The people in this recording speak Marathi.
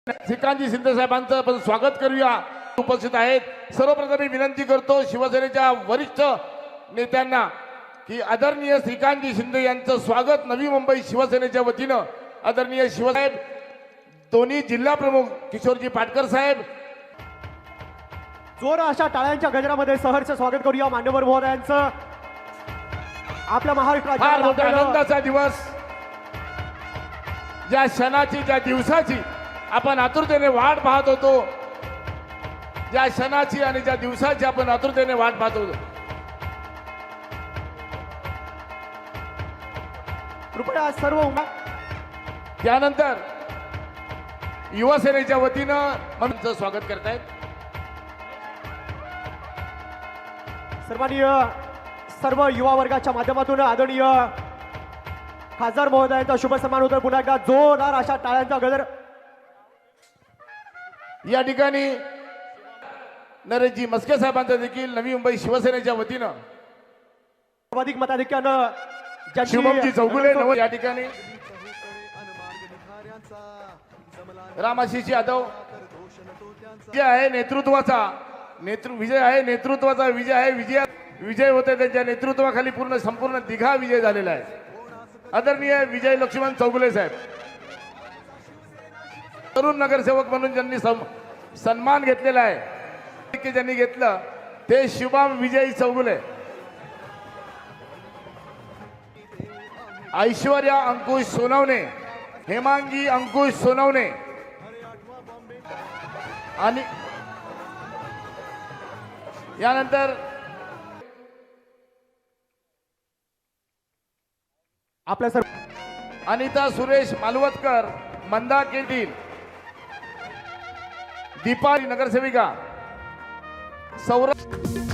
श्रीकांतजी शिंदे साहेबांचं आपण स्वागत करूया. उपस्थित आहेत. सर्वप्रथम मी विनंती करतो शिवसेनेच्या वरिष्ठ नेत्यांना की आदरणीय श्रीकांतजी शिंदे यांचं स्वागत नवी मुंबई शिवसेनेच्या वतीनं आदरणीय शिवसाहेब, दोन्ही जिल्हा प्रमुख किशोरजी पाटकर साहेब, जोर अशा टाळ्यांच्या गजरामध्ये सहर्ष स्वागत करूया मान्यवर महोदयांचं. आपल्या महाराष्ट्र फार मोठा राज्याला आनंदाचा दिवस, ज्या क्षणाची ज्या दिवसाची आपण आतुरतेने वाट पाहत होतो, ज्या क्षणाची आणि ज्या दिवसाची आपण आतुरतेने वाट पाहत होतो. कृपया सर्व त्यानंतर युवासेनेच्या वतीनं आमचं स्वागत करतायत. सर्वांनी सर्व युवा वर्गाच्या माध्यमातून आदरणीय खासदार महोदयांचा शुभ सन्मान होतो. पुन्हा एकदा जोरदार अशा टाळ्यांचा गजर. या ठिकाणी नरेशजी मस्के साहेबांचं देखील नवी मुंबई शिवसेनेच्या वतीनं सर्वाधिक मताधिक्यानं ज्यांची शुभमजी चौगुले या ठिकाणी रामाशीष यादव विजय आहे नेतृत्वाचा, विजय आहे नेतृत्वाचा, विजय आहे विजय होते त्यांच्या नेतृत्वाखाली संपूर्ण दिघा विजय झालेला आहे. आदरणीय विजय लक्ष्मण चौगुले साहेब, तरुण नगरसेवक म्हणून ज्यांनी सन्मान घेतलेला आहे, ज्यांनी घेतलं ते शुभम विजय चौगुले. ऐश्वर्या अंकुश सोनवणे, हेमांगी अंकुश सोनवणे आणि यानंतर आपल्या सर्व अनिता सुरेश मालवतकर, मंदा केटील, दीपा नगरसेविका, सौरभ